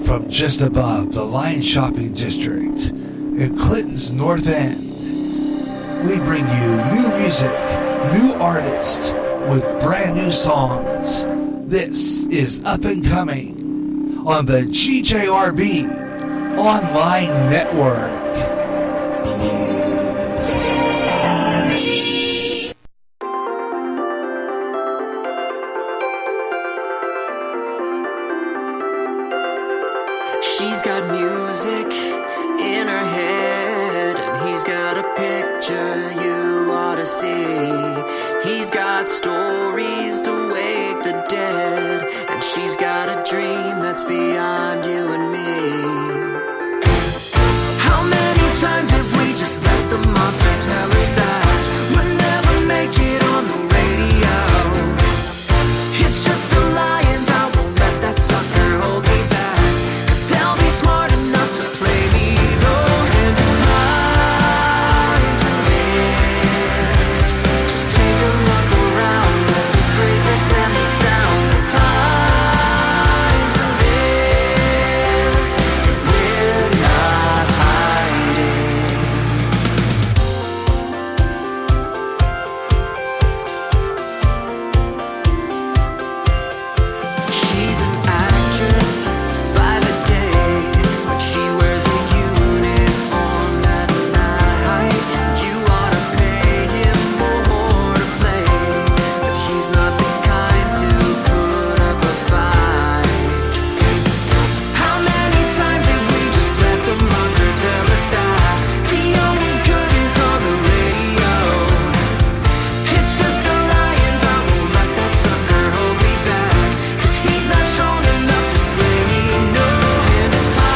From just above the Lion Shopping District in Clinton's North End, we bring you new music, new artists with brand new songs. This is Up and Coming on the GJRB Online Network. She's got music in her head, and he's got a picture you ought to see. He's got stories to wake the dead, and she's got a dream that's beyond you and me. How many times have we just let the monster tell us that we'll never make it on the radio? It's just the lions, I won't let that sucker hold me back. Smart enough to play me though, and it's time to live. Just take a look around at the greatness and the sounds. It's time to live. We're not hiding. She's an actress by the day. She wears a uniform at night, and you ought to pay him more to play, but he's not the kind to put up a fight. How many times have we just let the monster tell us that the only good is on the radio? It's just the lions, I won't let that sucker hold me back, 'cause he's not strong enough to slay me, no, and it's time.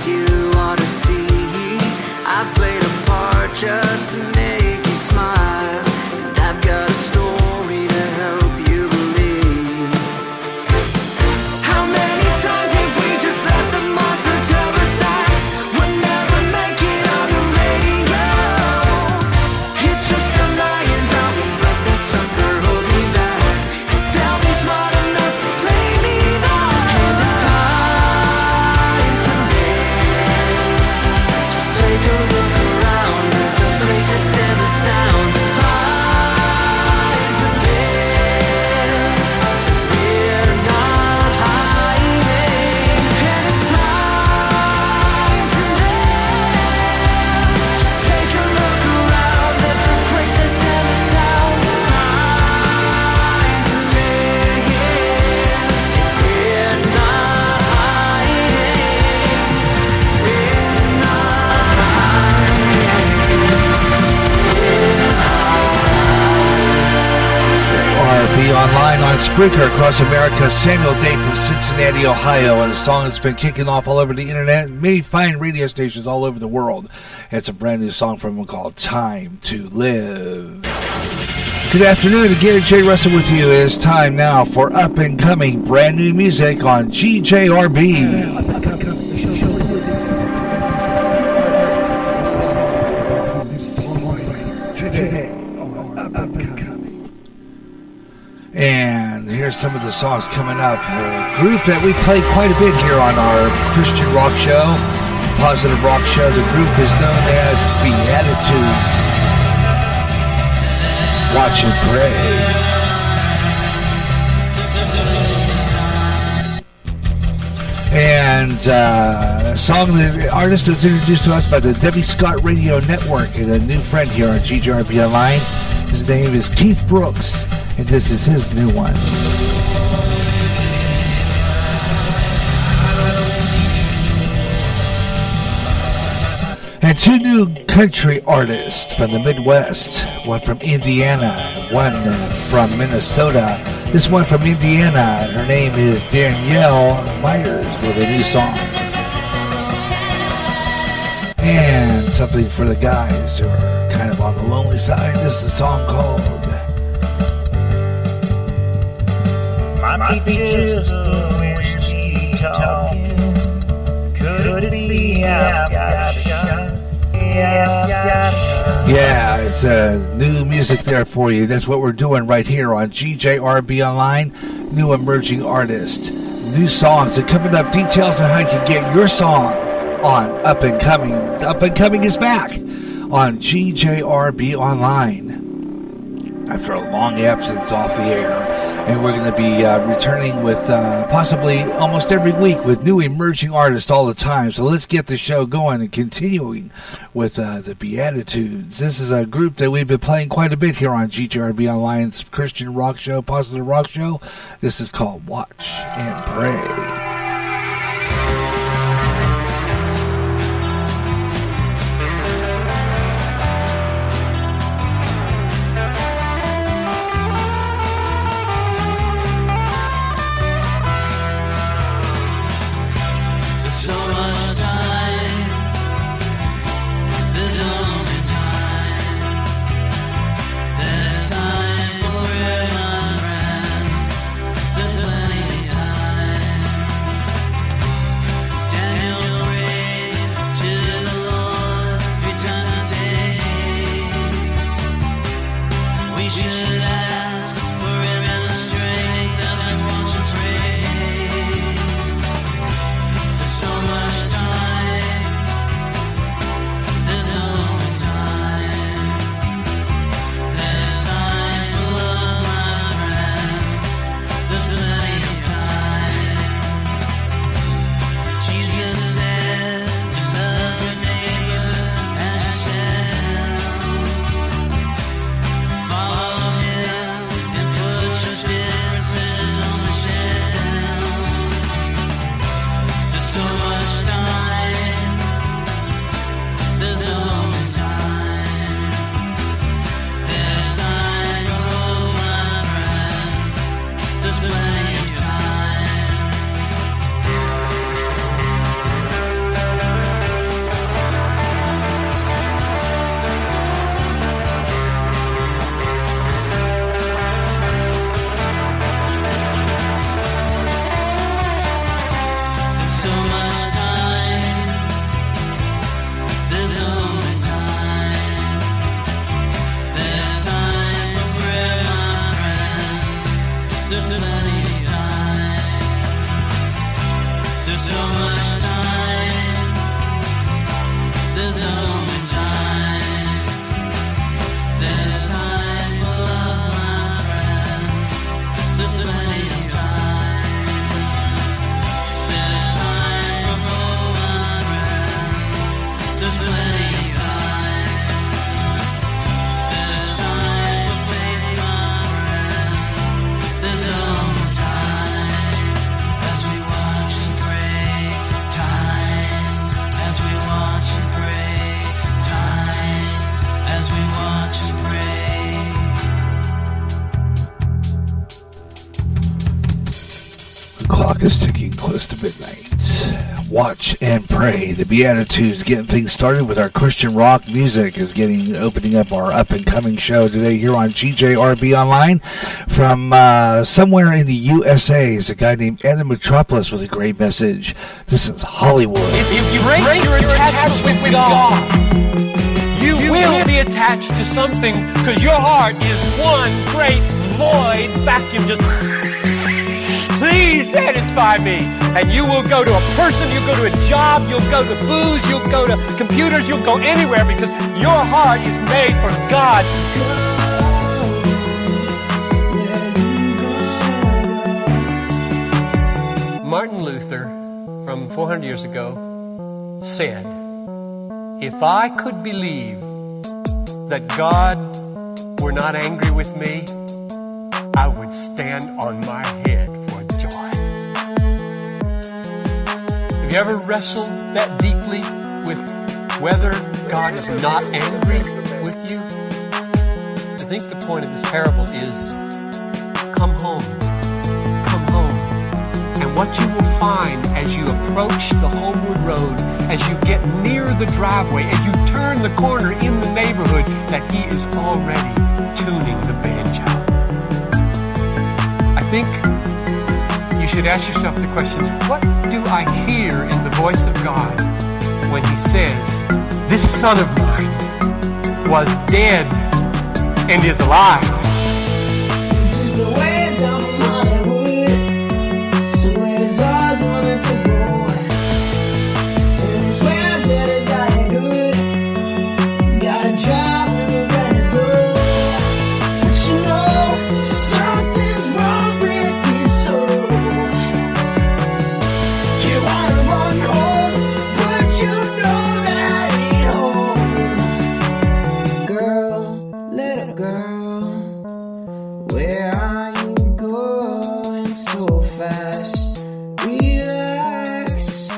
You ought to see. I've played a part just to make you smile, and I've got a story to help you believe. How many times have we just let the monster tell us that we'll never make it on the radio? It's just the lions, I won't let that sucker hold me back, 'cause they'll be smart enough to play me though, and it's time. Take a look around at the greatness and the sounds. It's time to live. We're not hiding, and it's time to live. Just take a look around at the greatness and the sounds. It's time to live. We're not hiding. We're not. GJRB Online on Spreaker across America. Samuel Day from Cincinnati, Ohio, and a song that's been kicking off all over the internet and many fine radio stations all over the world. It's a brand new song from him called Time to Live. Good afternoon, again, Jay Russell with you. It's time now for Up and Coming brand new music on GJRB. And here's some of the songs coming up. A group that we play quite a bit here on our Christian rock show, positive rock show. The group is known as Beatitude. Watch and pray. And a song, the artist was introduced to us by the Debbie Scott Radio Network and a new friend here on GJRB Online. His name is Keith Brooks, and this is his new one. And two new country artists from the Midwest, one from Indiana, one from Minnesota. This one from Indiana, her name is Danielle Myers with a new song. And something for the guys who are kind of on the lonely side. This is a song called My picture's the way she talking. Could it be I've got a shot? Yeah, I've got a shot. Yeah, it's new music there for you. That's what we're doing right here on GJRB Online. New emerging artist, new songs, and coming up details on how you can get your song on Up and Coming. Up and Coming is back on GJRB Online after a long absence off the air. And we're going to be returning with possibly almost every week with new emerging artists all the time. So let's get the show going and continuing with the Beatitudes. This is a group that we've been playing quite a bit here on GJRB Online's Christian rock show, positive rock show. This is called Watch and Pray. Is ticking close to midnight. Watch and Pray. The Beatitudes getting things started with our Christian rock music is opening up our up and coming show today here on GJRB Online from somewhere in the USA. Is a guy named Adam Metropolis with a great message. This is Hollywood. If you break your attachment with God, you will be attached to something because your heart is one great void vacuum. Just please satisfy me. And you will go to a person, you'll go to a job, you'll go to booze, you'll go to computers, you'll go anywhere because your heart is made for God. Martin Luther, from 400 years ago, said, if I could believe that God were not angry with me, I would stand on my head for joy. Have you ever wrestled that deeply with whether God is not angry with you? I think the point of this parable is come home, and what you will find as you approach the homeward road, as you get near the driveway, as you turn the corner in the neighborhood, that he is already tuning the banjo. I think you should ask yourself the questions, what do I hear in the voice of God when he says, this son of mine was dead and is alive? It's just a ways down from Hollywood, so where's ours wanted to go? And it's where I said it got it good. Gotta drive when the rent is low. But you know, something's wrong with his soul. You wanna run home, but you know that ain't home. Girl, little girl, where are you going so fast? Relax,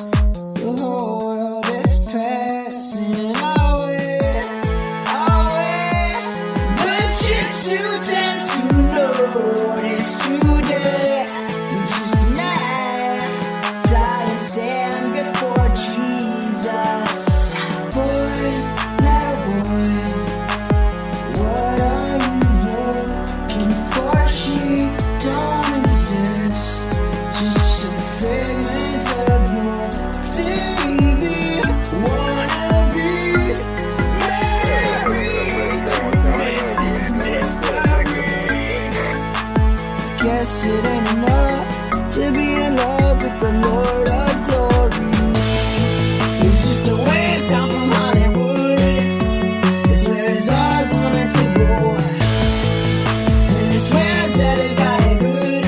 the whole world is passing away. But you're too tense to notice today. You just might die and stand before Jesus. Boy, little boy, what are you looking for? She don't exist, just a figment of your TV. Wanna be married to Mrs. Mystery. Guess it ain't enough to be in love with the Lord of Glory. It's just a ways down from Hollywood. It's where his heart wanted to go. And it's where I said it got it good.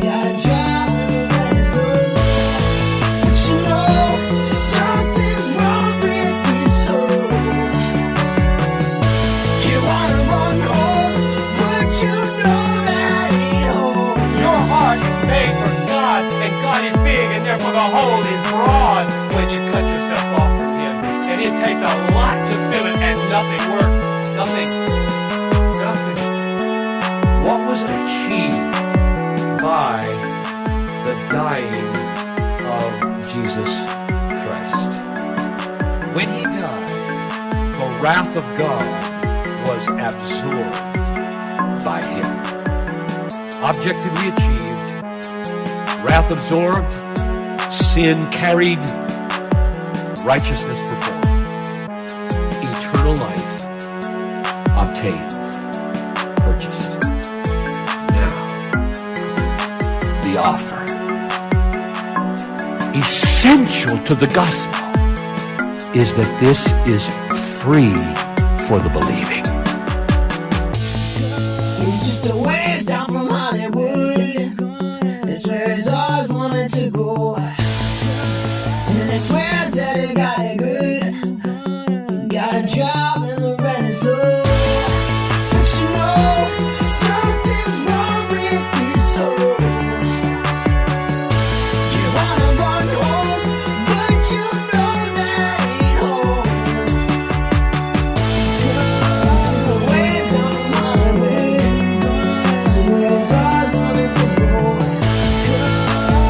Gotta drive when the rent is low. But you know, something's wrong with his soul. You wanna run home, but you know that ain't home. Your heart is made for God, and God is big, and therefore the hole is broad when you cut yourself off from him. And it takes a lot to fill it, and nothing works. Nothing. What was achieved by the dying of Jesus Christ? When he died, the wrath of God was absorbed by him. Objectively achieved, wrath absorbed, sin carried, righteousness performed, eternal life obtained, purchased. Now, the offer, essential to the gospel, is that this is free for the believing. It's just a ways down from Hollywood. It's where his heart wanted to go. And it's where I said it got it good. Got a job and the rent is low. But you know, something's wrong with his soul. You wanna run home, but you know that ain't home. It's just a ways down from Hollywood. So where his heart wanted to go.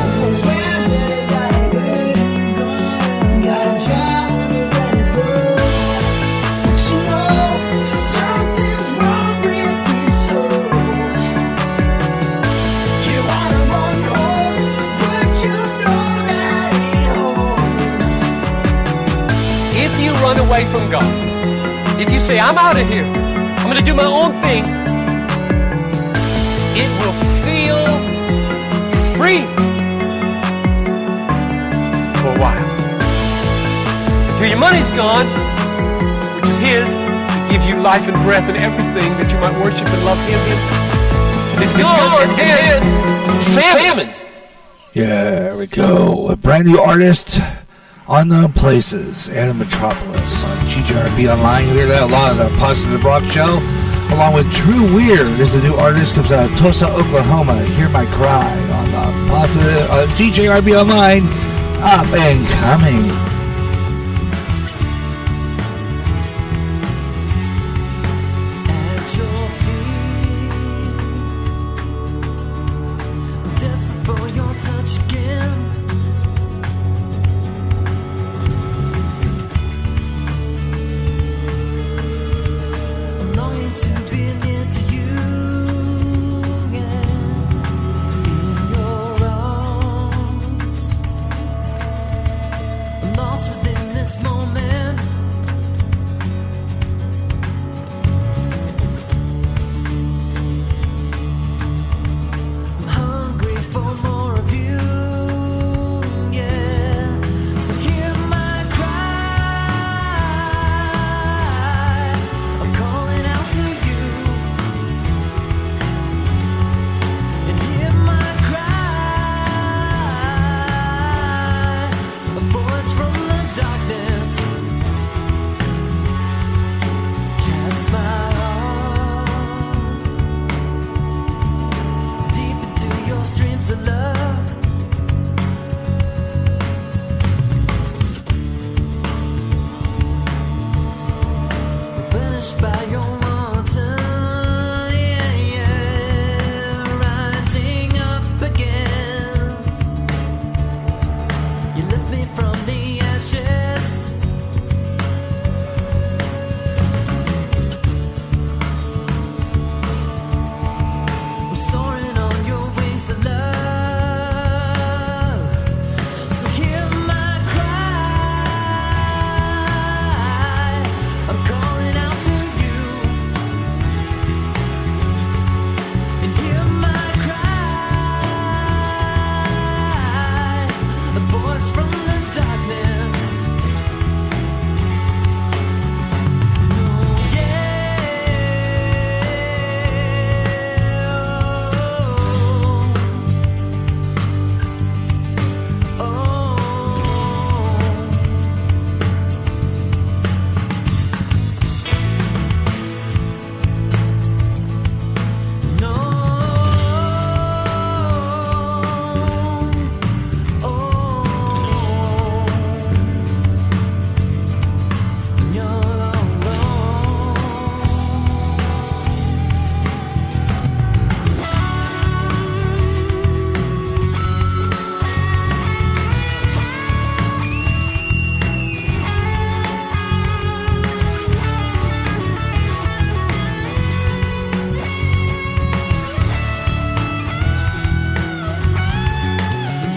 And it's where I said it got it good. Got a job and the rent is low. But you know, something's wrong with his soul. You wanna run home, but you know that ain't home. If you run away from God, if you say, I'm out of here, I'm going to do my own thing, it will feel free for a while. Until your money's gone, which is his, he gives you life and breath and everything that you might worship and love him in. It's gone and famine. Yeah, there we go. A brand new artist, Unknown Places, and Metropolis on GJRB Online. You hear that a lot on the Positive Rock Show. Along with Drew Weir, there's a new artist, comes out of Tulsa, Oklahoma. Hear My Cry on the Positive GJRB Online. Up and coming. At your feet, desperate for your touch. to be near to you, yeah. In your arms, I'm lost within this moment. I'm hungry for more of you, yeah. So hear my cry, I'm calling out to you. And hear my cry, a voice from the darkness. Cast my heart deep into your streams of love. Replenished by your water, yeah, yeah. Rising up again, you lift me from the ashes. I'm soaring on your wings of love. So hear my cry, I'm calling out to you. And hear my cry, a voice from the darkness. Oh, yeah. No.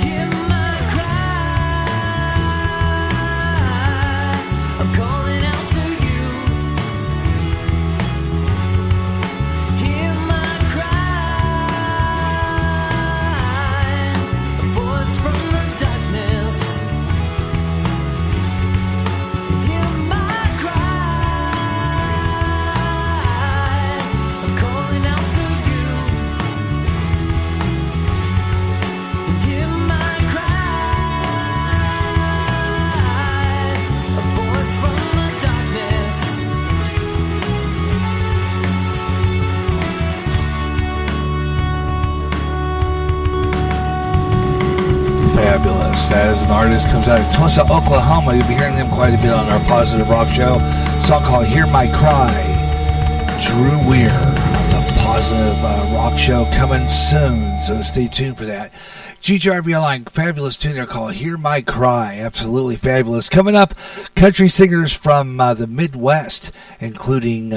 Hear my cry, I'm calling out to you. Hear my cry, a voice from the darkness. Hear my cry, I'm calling out to you. Hear my cry, a voice from the darkness. Fabulous. As an artist comes out of Tulsa, Oklahoma, you'll be hearing them quite a bit on our Positive Rock Show. A song called Hear My Cry. Drew Weir on the Positive Rock Show coming soon, so stay tuned for that. GJRB Online, fabulous tune there called Hear My Cry. Absolutely fabulous. Coming up, country singers from the Midwest, including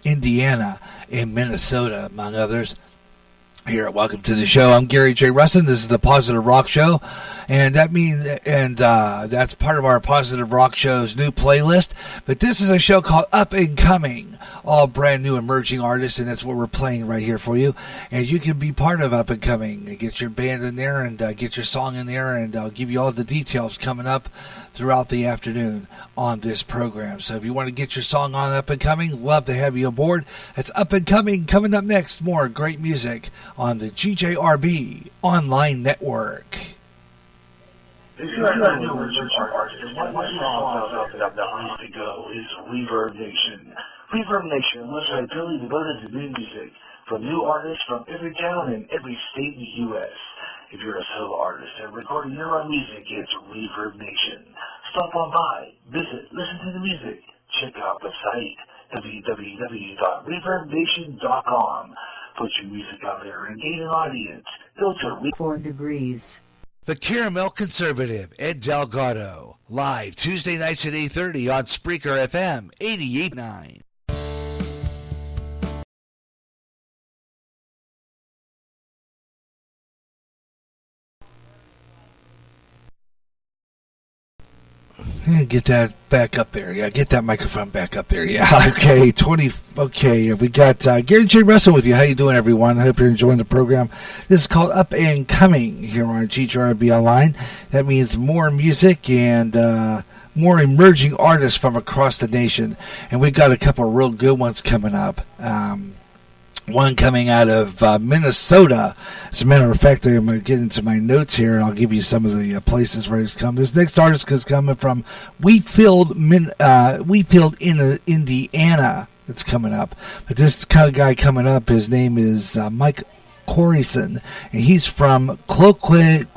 Indiana and Minnesota, among others. Here, welcome to the show. I'm Gary J. Rustin. This is the Positive Rock Show, and that's part of our Positive Rock Show's new playlist. But this is a show called Up and Coming, all brand new emerging artists, and that's what we're playing right here for you. And you can be part of Up and Coming. Get your band in there and get your song in there, and I'll give you all the details coming up throughout the afternoon on this program. So if you want to get your song on Up and Coming, love to have you aboard. That's Up and Coming. Coming up next, more great music on the GJRB Online Network. If you are not new research artist, one song that needs to go is Reverb Nation. Reverb Nation, a website purely devoted to new music from new artists from every town and every state in the U.S. If you're a solo artist and recording your own music, it's Reverb Nation. Stop on by, visit, listen to the music, check out the site, www.reverbnation.com. Put your music out there and gain an audience. Filter 4 degrees. The Caramel Conservative, Ed Delgado, live Tuesday nights at 8:30 on Spreaker FM 88.9. Yeah, get that back up there. Yeah, get that microphone back up there. Yeah, okay. Okay, we got Gary J. Russell with you. How you doing, everyone? I hope you're enjoying the program. This is called Up and Coming here on GJRB Online. That means more music and more emerging artists from across the nation. And we've got a couple of real good ones coming up. One coming out of Minnesota. As a matter of fact, I'm going to get into my notes here, and I'll give you some of the places where he's come. This next artist is coming from Wheatfield, Indiana. It's coming up. But this kind of guy coming up, his name is Mike Corison, and he's from Cloquet,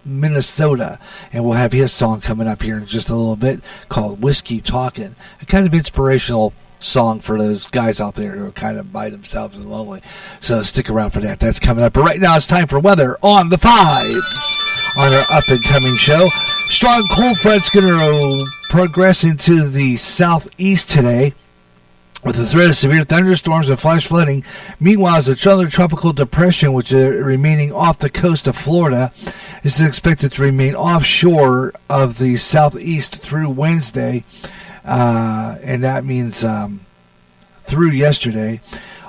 Minnesota, and we'll have his song coming up here in just a little bit called Whiskey Talkin'. A kind of inspirational song for those guys out there who are kind of by themselves and lonely. So stick around for that. That's coming up. But right now it's time for weather on the fives on our up and coming show. Strong cold front's going to progress into the southeast today, with the threat of severe thunderstorms and flash flooding. Meanwhile, the southern tropical depression, which is remaining off the coast of Florida, is expected to remain offshore of the southeast through Wednesday, and that means through yesterday.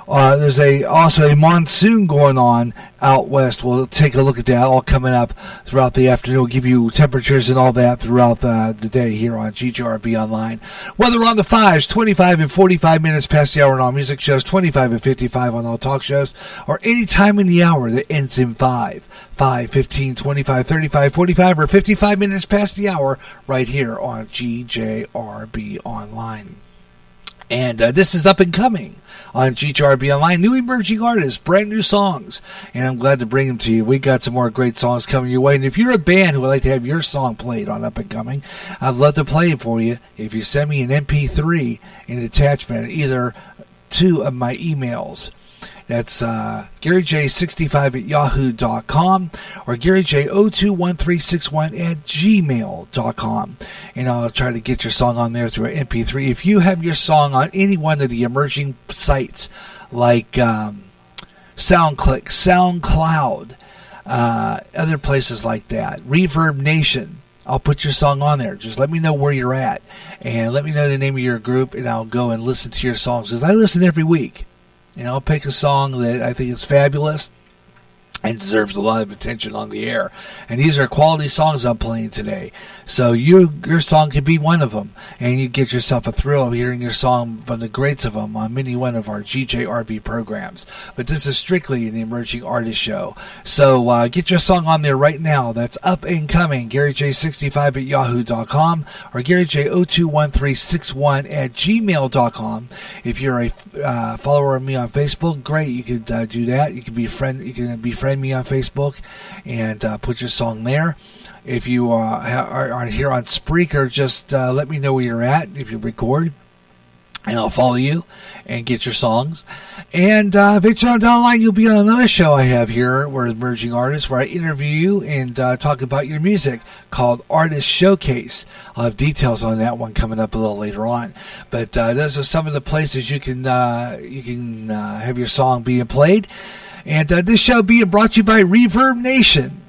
There's also a monsoon going on out west. We'll take a look at that all coming up throughout the afternoon. We'll give you temperatures and all that throughout the day here on GJRB Online. Weather on the fives, 25 and 45 minutes past the hour on all music shows, 25 and 55 on all talk shows, or any time in the hour that ends in 5, 15, 25, 35, 45, or 55 minutes past the hour right here on GJRB Online. And this is Up and Coming on GJRB Online. New emerging artists, brand new songs. And I'm glad to bring them to you. We got some more great songs coming your way. And if you're a band who would like to have your song played on Up and Coming, I'd love to play it for you. If you send me an MP3 in attachment, either two of my emails. That's GaryJ65@yahoo.com or GaryJ021361@gmail.com. And I'll try to get your song on there through an MP3. If you have your song on any one of the emerging sites like SoundCloud, other places like that, Reverb Nation, I'll put your song on there. Just let me know where you're at and let me know the name of your group, and I'll go and listen to your songs, because I listen every week. And I'll pick a song that I think is fabulous and deserves a lot of attention on the air. And these are quality songs I'm playing today. So your song could be one of them. And you get yourself a thrill of hearing your song from the greats of them on many one of our GJRB programs. But this is strictly an emerging artist show. So get your song on there right now. That's Up and Coming, GaryJ65@yahoo.com or GaryJ021361@gmail.com. If you're a follower of me on Facebook, great. You could do that. You can befriend me on Facebook and put your song there. If you are here on Spreaker, just let me know where you're at if you record, and I'll follow you and get your songs. And eventually down the line, you'll be on another show I have here, where emerging artists, where I interview you and talk about your music, called Artist Showcase. I'll have details on that one coming up a little later on. But those are some of the places you can have your song being played. And this show being brought to you by Reverb Nation.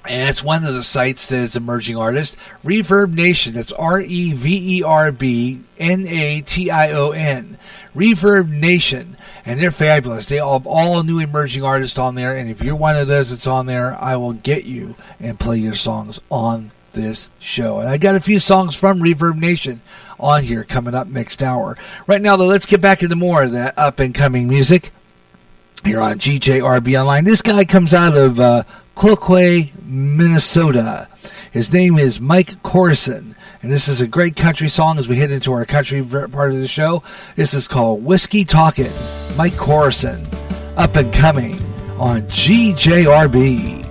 And it's one of the sites that is emerging artist. Reverb Nation. That's REVERBNATION. Reverb Nation. And they're fabulous. They have all new emerging artists on there. And if you're one of those that's on there, I will get you and play your songs on this show. And I got a few songs from Reverb Nation on here coming up next hour. Right now, though, let's get back into more of that up and coming music here on GJRB Online. This guy comes out of Cloquet, Minnesota. His name is Mike Corison, and this is a great country song as we head into our country part of the show. This is called Whiskey Talkin'. Mike Corison, Up and Coming on GJRB.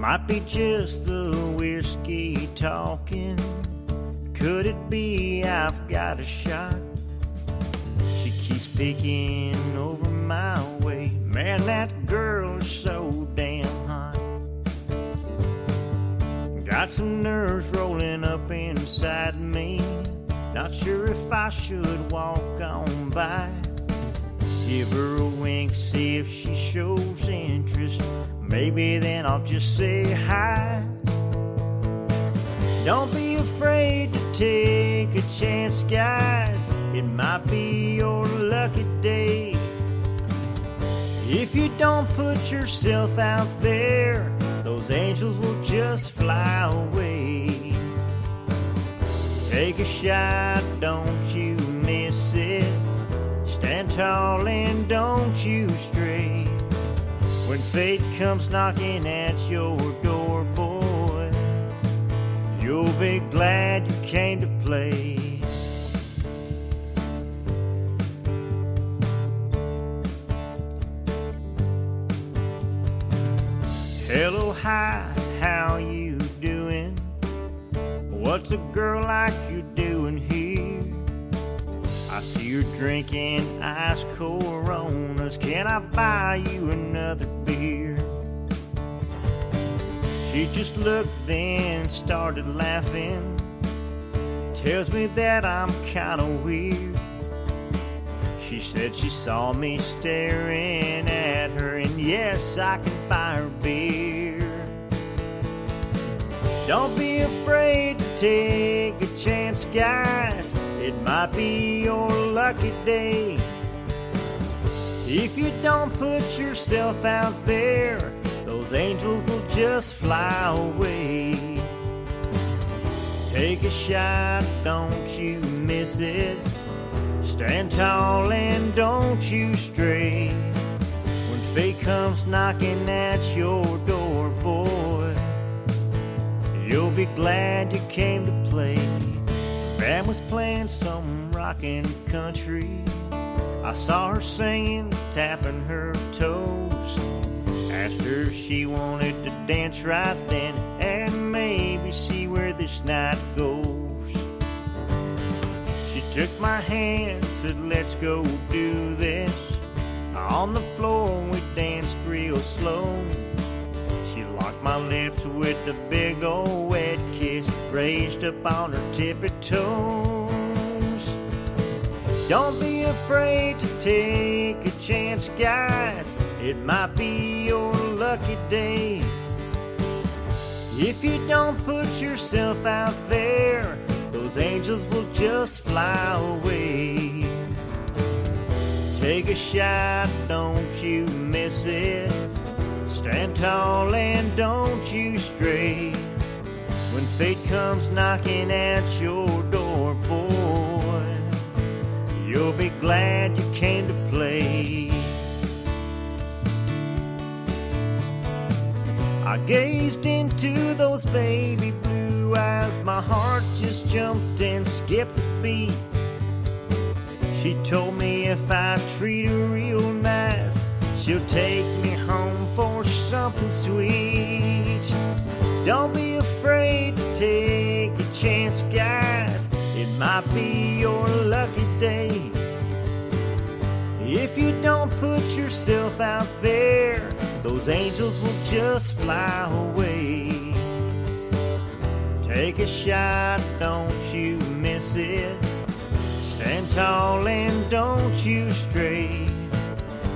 Might be just the whiskey talking. Could it be I've got a shot? She keeps picking over my way. Man, that girl is so damn hot. Got some nerves rolling up inside me. Not sure if I should walk on by. Give her a wink, see if she shows interest. maybe then I'll just say hi. Don't be afraid to take a chance, guys. It might be your lucky day. If you don't put yourself out there, those angels will just fly away. Take a shot, don't you miss it. Stand tall and don't you stray. When fate comes knocking at your door, boy, you'll be glad you came to play. Hello, hi, how you doing? What's a girl like you doing here? I see you're drinking ice cold Coronas. Can I buy you another beer? She just looked then started laughing. Tells me that I'm kinda weird. She said she saw me staring at her, and yes, I can buy her beer. Don't be afraid to take a chance, guys. It might be your lucky day. If you don't put yourself out there, those angels will just fly away. Take a shot, don't you miss it. Stand tall and don't you stray. When fate comes knocking at your door, boy, you'll be glad you came to play. Band was playing some rockin' country. I saw her singing, tapping her toes. Asked her if she wanted to dance right then and maybe see where this night goes. She took my hand, said let's go do this. On the floor we danced real slow. She locked my lips with a big old wet kiss, raised up on her tippy toes. Don't be afraid to take a chance, guys. It might be your lucky day. If you don't put yourself out there, those angels will just fly away. Take a shot, don't you miss it. Stand tall and don't you stray. When fate comes knocking at your door, boy, you'll be glad you came to play. I gazed into those baby blue eyes. My heart just jumped and skipped a beat. She told me if I treat her real nice, she'll take me home for something sweet. Don't be afraid to take a chance, guys. It might be your lucky day. If you don't put yourself out there, those angels will just fly away. Take a shot, don't you miss it. Stand tall and don't you stray.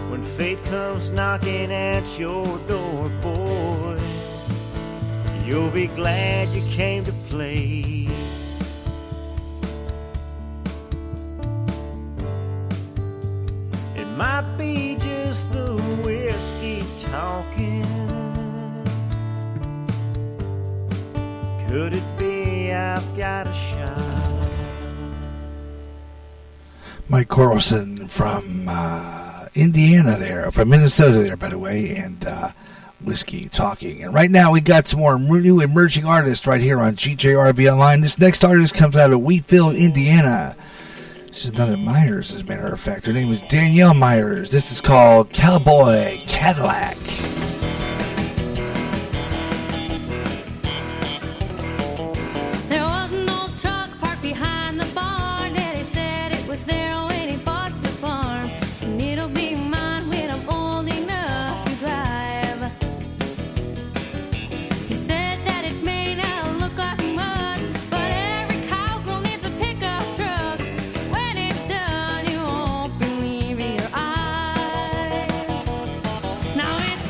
When fate comes knocking at your door, boy, you'll be glad you came to play. It might be just the whiskey talking. Could it be I've got a shot? Mike Corlson from Indiana there, from Minnesota there, by the way, and Whiskey Talking. And right now we got some more new emerging artists right here on GJRB Online. This next artist comes out of Wheatville, Indiana. She's done at Myers, as a matter of fact. Her name is Danielle Myers. This is called Cowboy Cadillac. There was an old truck parked behind the barn. Daddy said it was there when he bought the farm. And it'll be mine when I'm old enough to drive. He said that it may not look like much, but every cowgirl needs a pickup truck. When it's done, you won't believe your eyes. Now it's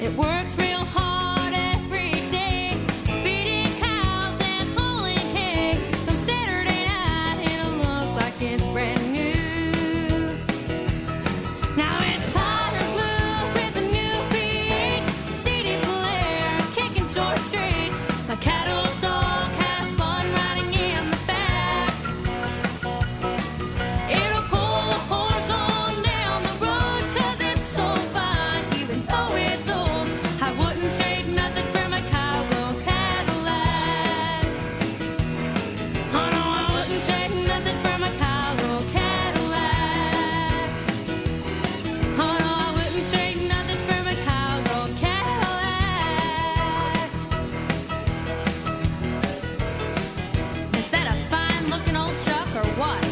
It works real hard every day, feeding cows and hauling hay. Come Saturday night, it'll look like it's brand new. Now it's powder blue with a new V8, CD player, kicking George Strait. My cattle dog has fun riding in the back. It'll pull a horse on down the road 'cause it's so fine, even though it's old. I wouldn't trade nothing for my cowgirl Cadillac. Oh no, I wouldn't trade nothing for my cowgirl Cadillac. Oh no, I wouldn't trade nothing for my cowgirl Cadillac. Is that a fine looking old truck or what?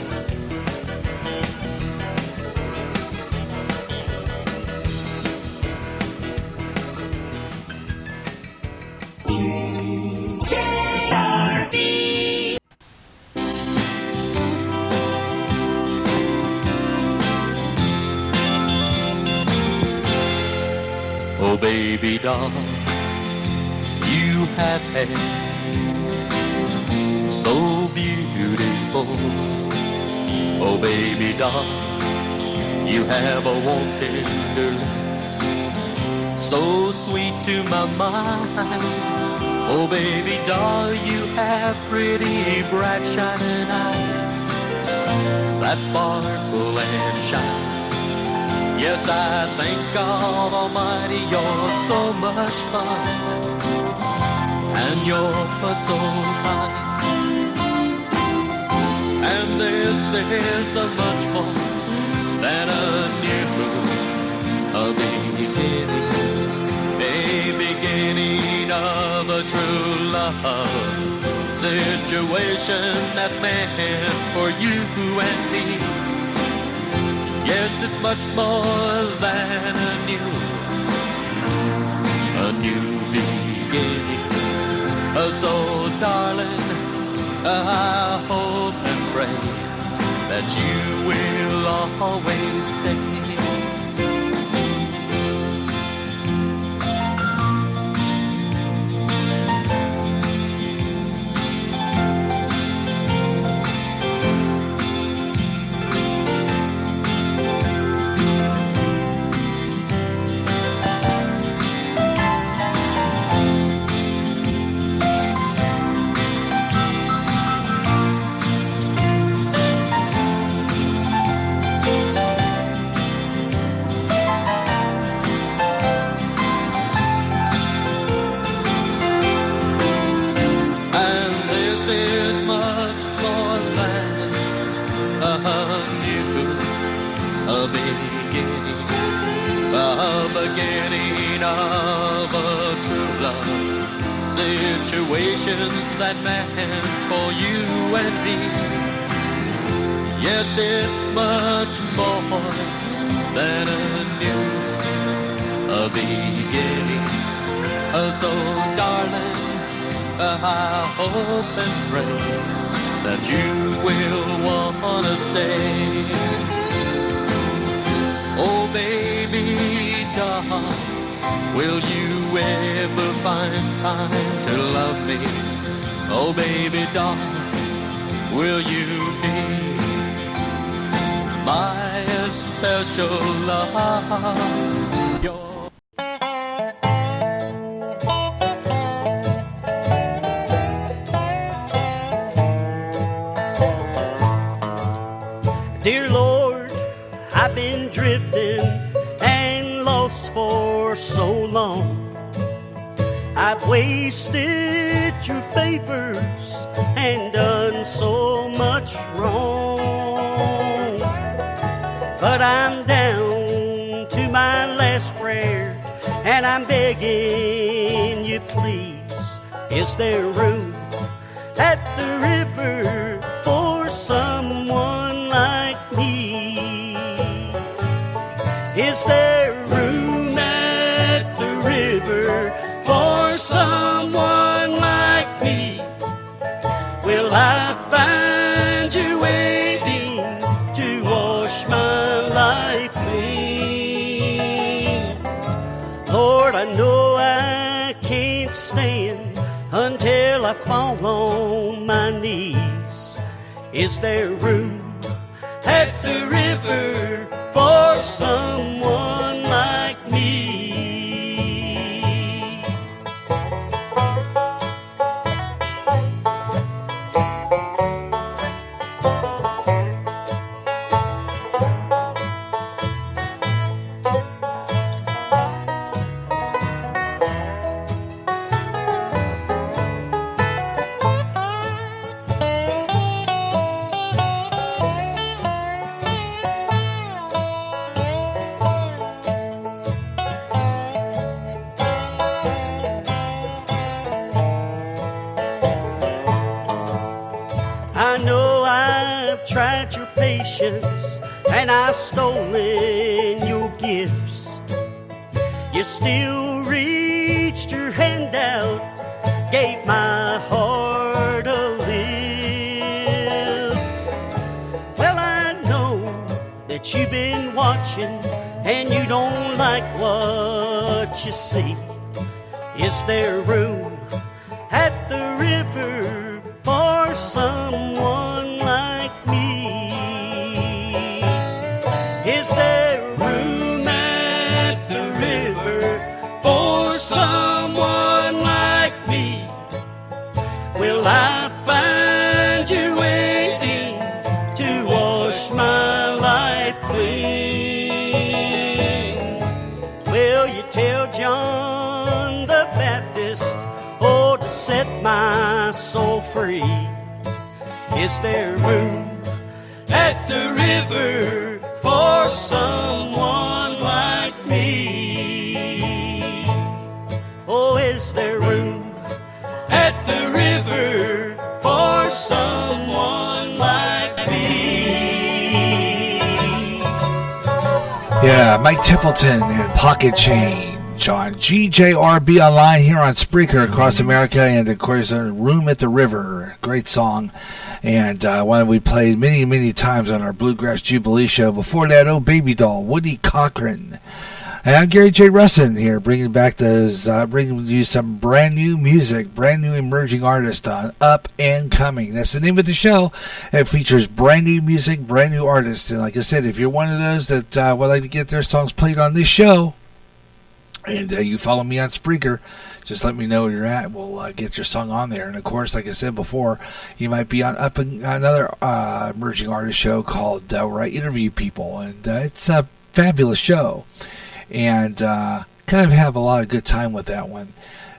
Oh, baby doll, you have hair so beautiful. Oh, baby doll, you have a warm tenderness so sweet to my mind. Oh, baby doll, you have pretty bright shining eyes that sparkle and shine. Yes, I thank God Almighty, you're so much fun, and you're so kind. And this is a much more than a beginning of a true love situation that's meant for you and me. Yes, it's much more than a new beginning. So, darling, I hope and pray that you will always stay. Beginning of a true love situations that meant for you and me. Yes, it's much more than a new beginning. So, darling, I hope and pray that you will wanna stay. Oh, baby doll, will you ever find time to love me? Oh, baby doll, will you be my special love? Your Dear Lord, I've been drifting and lost for so long. I've wasted your favors and done so much wrong. But I'm down to my last prayer, and I'm begging you, please, is there room at the river for someone like me? Is there room at the river for someone like me? Will I find you waiting to wash my life clean? Lord, I know I can't stand until I fall on my knees. Is there room at the river for someone like me? I know I've tried your patience and I've stolen your gifts. You still reached your hand out, gave my heart a lift. Well, I know that you've been watching and you don't like what you see. Is there room at the river for someone like me? Is there room at the river for someone like me? Will I find you waiting to wash my life clean? Will you tell John the Baptist, oh, to set my soul free? Is there room at the river for someone like me? Oh, is there room at the river for someone like me? Yeah, Mike Templeton and Pocket Change on GJRB Online here on Spreaker across America, and of course, Room at the River. Great song, and one we played many, many times on our Bluegrass Jubilee show. Before that, Oh Baby Doll, Woody Cochran. And I'm Gary J. Russin here, bringing you some brand new music, brand new emerging artists on Up and Coming. That's the name of the show. It features brand new music, brand new artists. And like I said, if you're one of those that would like to get their songs played on this show, and you follow me on Spreaker, just let me know where you're at. We'll get your song on there. And of course, like I said before, you might be on Up and another emerging artist show called where I interview people, and it's a fabulous show. And kind of have a lot of good time with that one.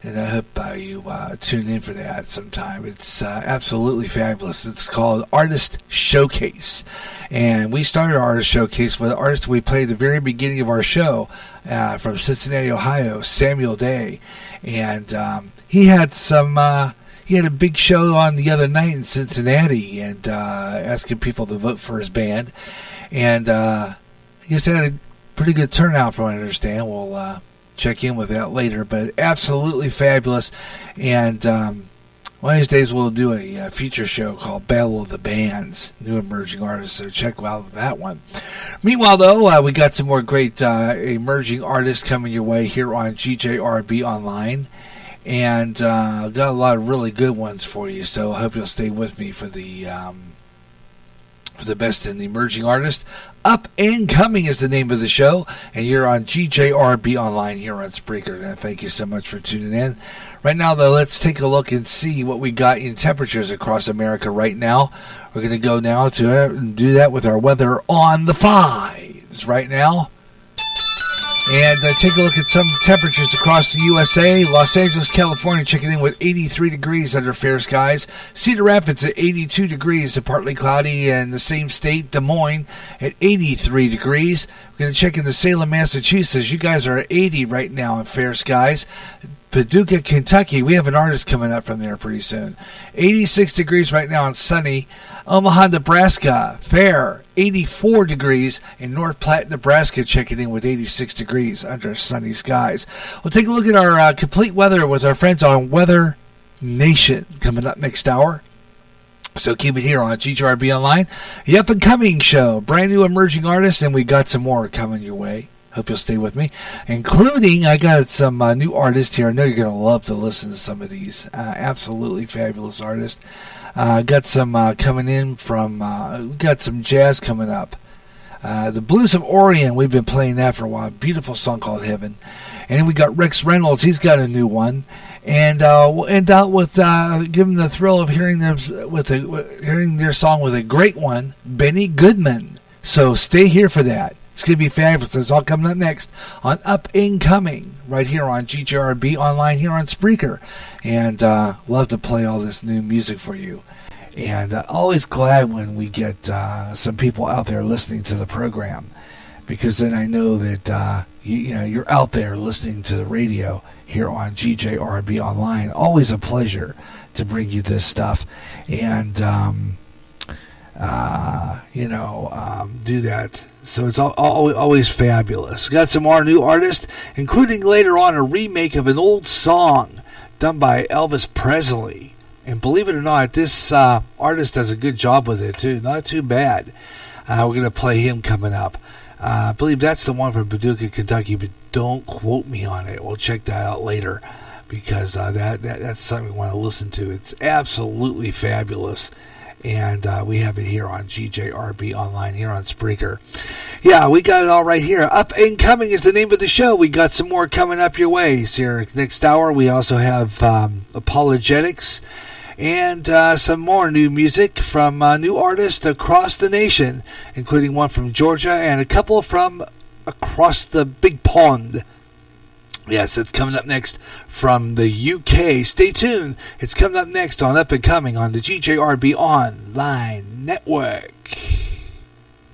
And I hope you tune in for that sometime. It's absolutely fabulous. It's called Artist Showcase. And we started our Artist Showcase with an artist we played at the very beginning of our show from Cincinnati, Ohio, Samuel Day. And he had a big show on the other night in Cincinnati, and asking people to vote for his band. And he just had a pretty good turnout, from what I understand. We'll check in with that later, but absolutely fabulous. And one of these days we'll do a feature show called Battle of the Bands, new emerging artists, so check out that one. Meanwhile, though, we got some more great emerging artists coming your way here on GJRB Online, and got a lot of really good ones for you, so I hope you'll stay with me for the best in the emerging artist. Up and Coming is the name of the show, and you're on GJRB Online here on Spreaker. And thank you so much for tuning in. Right now, though, let's take a look and see what we got in temperatures across America right now. We're going to go now to do that with our weather on the fives right now. And take a look at some temperatures across the USA. Los Angeles, California, checking in with 83 degrees under fair skies. Cedar Rapids at 82 degrees, partly cloudy, and the same state, Des Moines, at 83 degrees. We're going to check into Salem, Massachusetts. You guys are at 80 right now in fair skies. Paducah, Kentucky, we have an artist coming up from there pretty soon. 86 degrees right now and sunny. Omaha, Nebraska, fair, 84 degrees. In North Platte, Nebraska, checking in with 86 degrees under sunny skies. We'll take a look at our complete weather with our friends on Weather Nation coming up next hour. So keep it here on GJRB Online, the Up and Coming show. Brand new emerging artists, and we got some more coming your way. Hope you'll stay with me. Including, I got some new artists here. I know you're going to love to listen to some of these. Absolutely fabulous artists. Got some coming in from, got some jazz coming up. The Blues of Orion, we've been playing that for a while. Beautiful song called Heaven. And then we got Rex Reynolds, he's got a new one. And we'll end out with give them the thrill of hearing them hearing their song with a great one, Benny Goodman. So stay here for that. It's going to be fabulous. It's all coming up next on Up and Coming, right here on GJRB Online, here on Spreaker. And love to play all this new music for you. And always glad when we get some people out there listening to the program, because then I know that you're out there listening to the radio here on GJRB Online. Always a pleasure to bring you this stuff and do that. So it's always fabulous. Got some more new artists, including later on a remake of an old song done by Elvis Presley. And believe it or not, this artist does a good job with it, too. Not too bad. We're going to play him coming up. I believe that's the one from Paducah, Kentucky, but don't quote me on it. We'll check that out later, because that's something we want to listen to. It's absolutely fabulous. And we have it here on GJRB Online, here on Spreaker. Yeah, we got it all right here. Up and Coming is the name of the show. We got some more coming up your ways here. Next hour, we also have Apologetics and some more new music from new artists across the nation, including one from Georgia and a couple from across the big pond. Yes, it's coming up next from the UK. Stay tuned. It's coming up next on Up and Coming on the GJRB Online Network.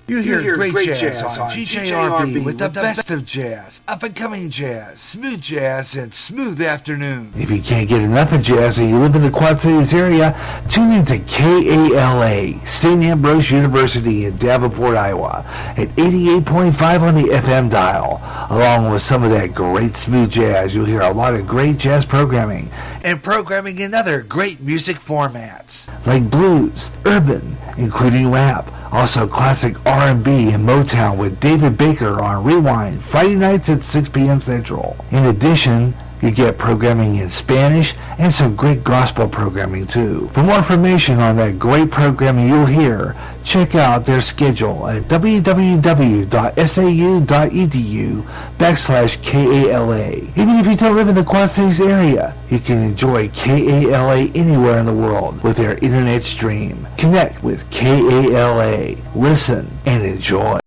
You hear great jazz on GJRB with the best of jazz, up-and-coming jazz, and smooth afternoon. If you can't get enough of jazz and you live in the Quad Cities area, tune in to KALA, St. Ambrose University in Davenport, Iowa, at 88.5 on the FM dial. Along with some of that great smooth jazz, you'll hear a lot of great jazz programming. And programming in other great music formats. Like blues, urban, including rap. Also classic R&B and Motown with David Baker on Rewind, Friday nights at 6 p.m. Central. In addition, you get programming in Spanish and some great gospel programming too. For more information on that great programming you'll hear, check out their schedule at www.sau.edu/KALA. Even if you don't live in the Quad Cities area, you can enjoy KALA anywhere in the world with their internet stream. Connect with KALA. Listen and enjoy.